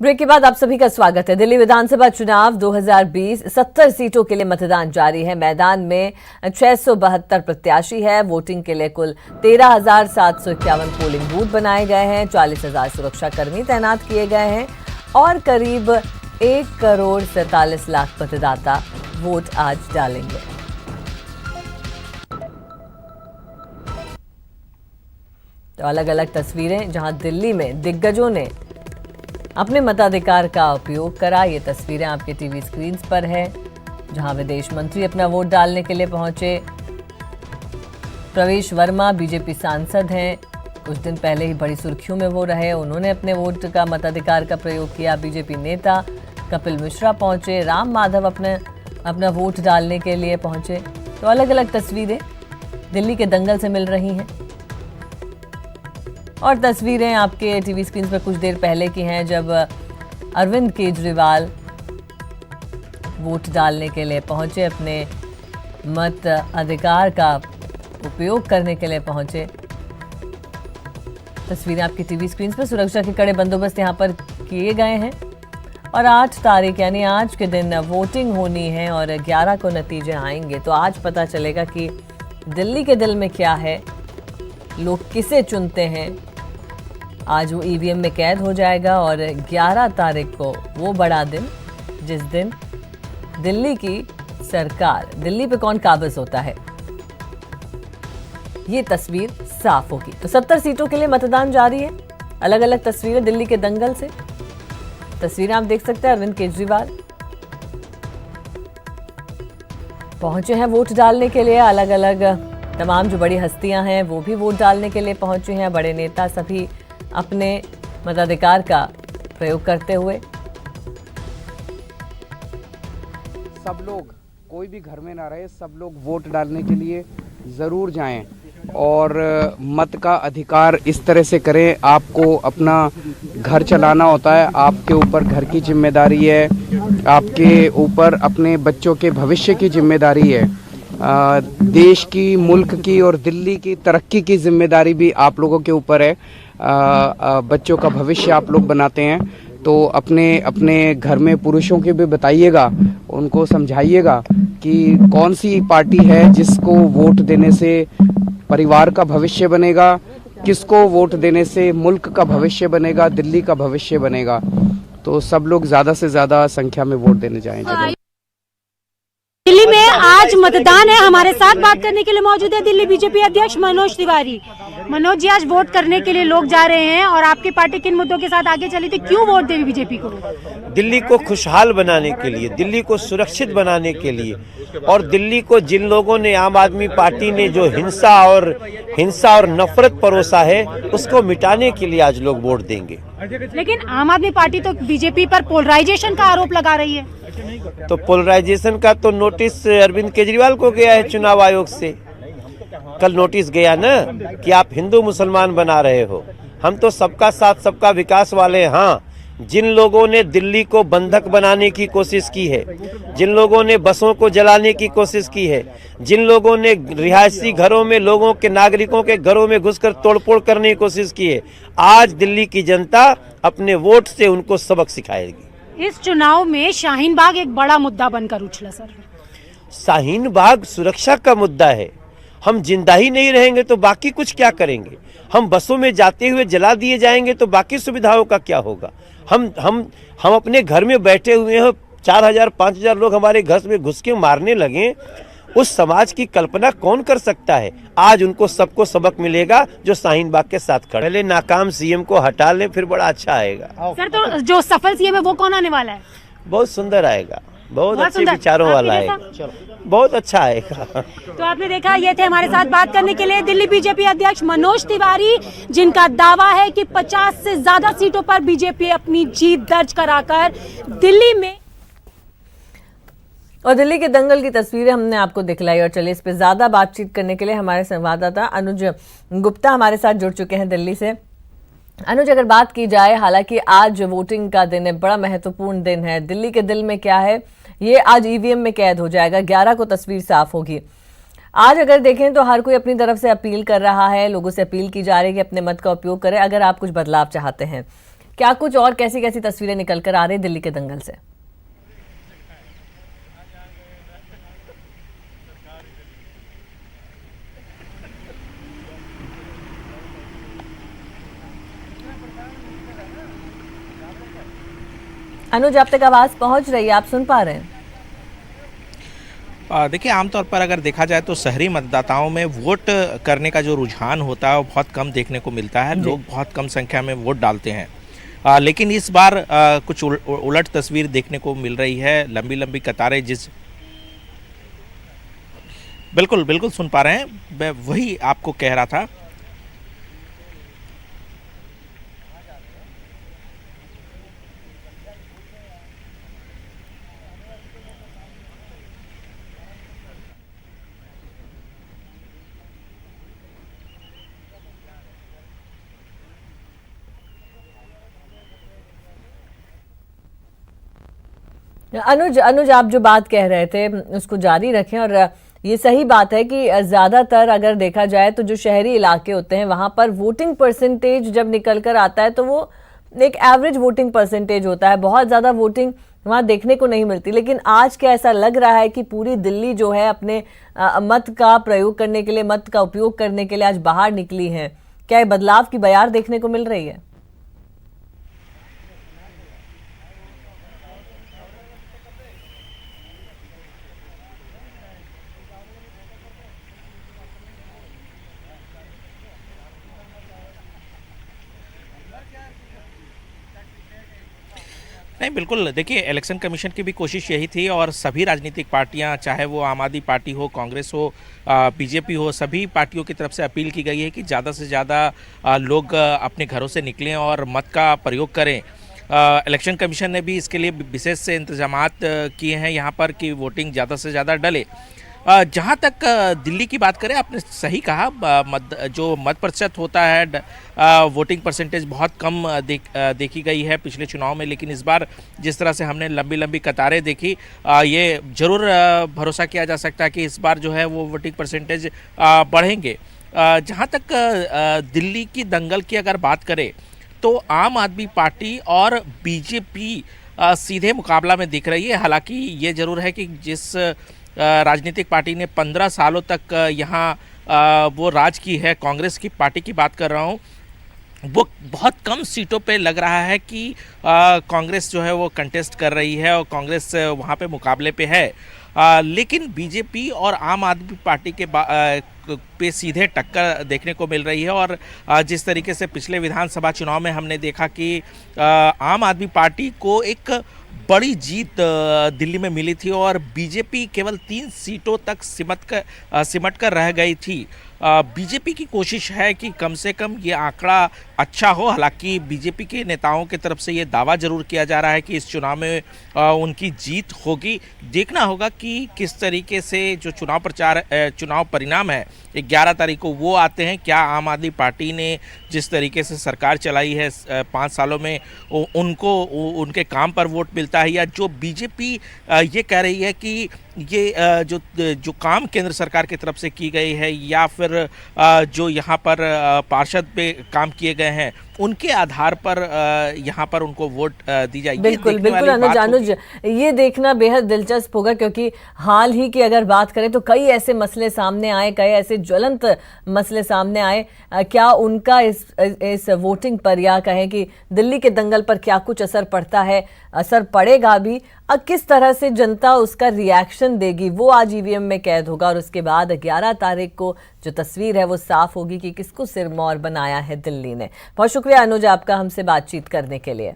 Break के बाद आप सभी का स्वागत है। दिल्ली विधानसभा चुनाव 2020 70 सीटों के लिए मतदान जारी है। मैदान में 672 प्रत्याशी है। वोटिंग के लिए कुल 13,751 पोलिंग बूथ बनाए गए हैं। 40,000 सुरक्षाकर्मी तैनात किए गए हैं और करीब 1,47,00,000 मतदाता वोट आज डालेंगे। तो अलग अलग तस्वीरें जहां दिल्ली में दिग्गजों ने अपने मताधिकार का उपयोग करा। ये तस्वीरें आपके टीवी स्क्रीन पर है, जहां विदेश मंत्री अपना वोट डालने के लिए पहुंचे। प्रवेश वर्मा बीजेपी सांसद हैं, कुछ दिन पहले ही बड़ी सुर्खियों में वो रहे। उन्होंने अपने वोट का मताधिकार का प्रयोग किया। बीजेपी नेता कपिल मिश्रा पहुंचे। राम माधव अपना वोट डालने के लिए पहुंचे। तो अलग अलग तस्वीरें दिल्ली के दंगल से मिल रही हैं और तस्वीरें आपके टीवी स्क्रीन पर कुछ देर पहले की हैं, जब अरविंद केजरीवाल वोट डालने के लिए पहुंचे, अपने मत अधिकार का उपयोग करने के लिए पहुंचे। तस्वीरें आपकी टीवी स्क्रीन पर। सुरक्षा के कड़े बंदोबस्त यहां पर किए गए हैं और 8 तारीख यानी आज के दिन वोटिंग होनी है और 11 को नतीजे आएंगे। तो आज पता चलेगा कि दिल्ली के दिल में क्या है, लोग किसे चुनते हैं। आज वो ईवीएम में कैद हो जाएगा और 11 तारीख को वो बड़ा दिन, जिस दिन दिल्ली की सरकार, दिल्ली पे कौन काबिज होता है, ये तस्वीर साफ होगी। तो 70 सीटों के लिए मतदान जारी है। अलग अलग तस्वीरें दिल्ली के दंगल से। तस्वीरें आप देख सकते हैं। अरविंद केजरीवाल पहुंचे हैं वोट डालने के लिए। अलग अलग तमाम जो बड़ी हस्तियां हैं वो भी वोट डालने के लिए पहुंचे हैं। बड़े नेता सभी अपने मताधिकार का प्रयोग करते हुए। सब लोग, कोई भी घर में ना रहे, सब लोग वोट डालने के लिए ज़रूर जाएं और मत का अधिकार इस तरह से करें। आपको अपना घर चलाना होता है, आपके ऊपर घर की जिम्मेदारी है, आपके ऊपर अपने बच्चों के भविष्य की जिम्मेदारी है, देश की, मुल्क की और दिल्ली की तरक्की की जिम्मेदारी भी आप लोगों के ऊपर है। बच्चों का भविष्य आप लोग बनाते हैं, तो अपने घर में पुरुषों के भी बताइएगा, उनको समझाइएगा कि कौन सी पार्टी है जिसको वोट देने से परिवार का भविष्य बनेगा, किसको वोट देने से मुल्क का भविष्य बनेगा, दिल्ली का भविष्य बनेगा। तो सब लोग ज़्यादा से ज़्यादा संख्या में वोट देने जाएं। दिल्ली में आज मतदान है। हमारे साथ बात करने के लिए मौजूद है दिल्ली बीजेपी अध्यक्ष मनोज तिवारी। मनोज जी, आज वोट करने के लिए लोग जा रहे हैं और आपकी पार्टी किन मुद्दों के साथ आगे चली थी, क्यों वोट देगी बीजेपी को? दिल्ली को खुशहाल बनाने के लिए, दिल्ली को सुरक्षित बनाने के लिए और दिल्ली को जिन लोगों ने, आम आदमी पार्टी ने जो हिंसा और नफरत परोसा है, उसको मिटाने के लिए आज लोग वोट देंगे। लेकिन आम आदमी पार्टी तो बीजेपी पर पोलराइजेशन का आरोप लगा रही है। तो पोलराइजेशन का तो नोटिस अरविंद केजरीवाल को गया है चुनाव आयोग से। कल नोटिस गया ना कि आप हिंदू मुसलमान बना रहे हो। हम तो सबका साथ सबका विकास वाले हैं। हाँ, जिन लोगों ने दिल्ली को बंधक बनाने की कोशिश की है, जिन लोगों ने बसों को जलाने की कोशिश की है, जिन लोगों ने रिहायशी घरों में लोगों के, नागरिकों के घरों में घुसकर तोड़फोड़ करने की कोशिश की है, आज दिल्ली की जनता अपने वोट से उनको सबक सिखाएगी। इस चुनाव में शाहीन बाग एक बड़ा मुद्दा बनकर उछला सर। शाहीन बाग सुरक्षा का मुद्दा है। हम जिंदा ही नहीं रहेंगे तो बाकी कुछ क्या करेंगे? हम बसों में जाते हुए जला दिए जाएंगे तो बाकी सुविधाओं का क्या होगा? हम अपने घर में बैठे हुए हैं, 4,000 5,000 लोग हमारे घर में घुस के मारने लगे। उस समाज की कल्पना कौन कर सकता है? आज उनको सबको सबक मिलेगा जो शाहीन बाग के साथ खड़े। पहले नाकाम सीएम को हटा लें, फिर बड़ा अच्छा आएगा। सर, तो जो सफल सीएम है वो कौन आने वाला है? बहुत सुंदर आएगा, बहुत अच्छे विचारों वाला है, बहुत अच्छा आएगा। तो आपने देखा, ये थे हमारे साथ बात करने के लिए दिल्ली बीजेपी अध्यक्ष मनोज तिवारी, जिनका दावा है कि 50 से ज्यादा सीटों पर बीजेपी अपनी जीत दर्ज कराकर दिल्ली में। और दिल्ली के दंगल की तस्वीरें हमने आपको दिखलाई। और चलिए, इस पे ज्यादा बातचीत करने के लिए हमारे संवाददाता अनुज गुप्ता हमारे साथ जुड़ चुके हैं दिल्ली से। अनुज, अगर बात की जाए, हालांकि आज वोटिंग का दिन है, बड़ा महत्वपूर्ण दिन है, दिल्ली के दिल में क्या है, ये आज ईवीएम में कैद हो जाएगा, 11 को तस्वीर साफ होगी। आज अगर देखें तो हर कोई अपनी तरफ से अपील कर रहा है, लोगों से अपील की जा रही है कि अपने मत का उपयोग करें अगर आप कुछ बदलाव चाहते हैं। क्या कुछ और कैसी कैसी तस्वीरें निकल कर आ रही दिल्ली के दंगल से? अनुज, आप तक आवाज पहुंच रही है, आप सुन पा रहे हैं? देखिए, आमतौर पर अगर देखा जाए तो शहरी मतदाताओं में वोट करने का जो रुझान होता है वो बहुत कम देखने को मिलता है। लोग बहुत कम संख्या में वोट डालते हैं। लेकिन इस बार कुछ उलट तस्वीर देखने को मिल रही है। लंबी लंबी कतारें बिल्कुल बिल्कुल सुन पा रहे हैं, मैं वही आपको कह रहा था। अनुज, आप जो बात कह रहे थे उसको जारी रखें। और ये सही बात है कि ज्यादातर अगर देखा जाए तो जो शहरी इलाके होते हैं वहां पर वोटिंग परसेंटेज जब निकल कर आता है तो वो एक एवरेज वोटिंग परसेंटेज होता है, बहुत ज्यादा वोटिंग वहां देखने को नहीं मिलती। लेकिन आज क्या ऐसा लग रहा है कि पूरी दिल्ली जो है अपने मत का प्रयोग करने के लिए, मत का उपयोग करने के लिए आज बाहर निकली है? क्या ये बदलाव की बयार देखने को मिल रही है? नहीं, बिल्कुल। देखिए, इलेक्शन कमीशन की भी कोशिश यही थी और सभी राजनीतिक पार्टियां, चाहे वो आम आदमी पार्टी हो, कांग्रेस हो, बीजेपी हो, सभी पार्टियों की तरफ से अपील की गई है कि ज़्यादा से ज़्यादा लोग अपने घरों से निकलें और मत का प्रयोग करें। इलेक्शन कमीशन ने भी इसके लिए विशेष से इंतजामात किए हैं यहाँ पर कि वोटिंग ज़्यादा से ज़्यादा डले। जहाँ तक दिल्ली की बात करें, आपने सही कहा, जो मत प्रतिशत होता है, वोटिंग परसेंटेज बहुत कम देखी गई है पिछले चुनाव में। लेकिन इस बार जिस तरह से हमने लंबी लंबी कतारें देखी, ये जरूर भरोसा किया जा सकता है कि इस बार जो है वो वोटिंग परसेंटेज बढ़ेंगे। जहाँ तक दिल्ली की दंगल की अगर बात करें तो आम आदमी पार्टी और बीजेपी सीधे मुकाबला में दिख रही है। हालांकि ये जरूर है कि जिस राजनीतिक पार्टी ने 15 सालों तक यहाँ वो राज की है, कांग्रेस की पार्टी की बात कर रहा हूँ, वो बहुत कम सीटों पे लग रहा है कि कांग्रेस जो है वो कंटेस्ट कर रही है और कांग्रेस वहाँ पे मुकाबले पे है। लेकिन बीजेपी और आम आदमी पार्टी के पे सीधे टक्कर देखने को मिल रही है। और जिस तरीके से पिछले विधानसभा चुनाव में हमने देखा कि आम आदमी पार्टी को एक बड़ी जीत दिल्ली में मिली थी और बीजेपी केवल 3 सीटों तक सिमट कर रह गई थी। बीजेपी की कोशिश है कि कम से कम ये आंकड़ा अच्छा हो। हालांकि बीजेपी के नेताओं की तरफ से ये दावा जरूर किया जा रहा है कि इस चुनाव में उनकी जीत होगी। देखना होगा कि किस तरीके से जो चुनाव परिणाम है 11 तारीख को वो आते हैं। क्या आम आदमी पार्टी ने जिस तरीके से सरकार चलाई है 5 सालों में, उनको उनके काम पर वोट मिलता है, या जो बीजेपी ये कह रही है कि ये जो काम केंद्र सरकार की तरफ से की गई है, या फिर जो यहाँ पर पार्षद पे काम किए गए हैं, उनके आधार पर यहाँ पर उनको वोट दी जाएगी। बिल्कुल बिल्कुल अनुज, ये देखना बेहद दिलचस्प होगा, क्योंकि हाल ही की अगर बात करें तो कई ऐसे मसले सामने आए, कई ऐसे ज्वलंत मसले सामने आए। क्या उनका इस वोटिंग पर, या कहें कि दिल्ली के दंगल पर क्या कुछ असर पड़ता है, असर पड़ेगा भी, किस तरह से जनता उसका रिएक्शन देगी, वो आज ईवीएम में कैद होगा। और उसके बाद 11 तारीख को जो तस्वीर है वो साफ होगी कि किसको सिरमौर बनाया है दिल्ली ने। बहुत शुक्रिया अनुज आपका हमसे बातचीत करने के लिए।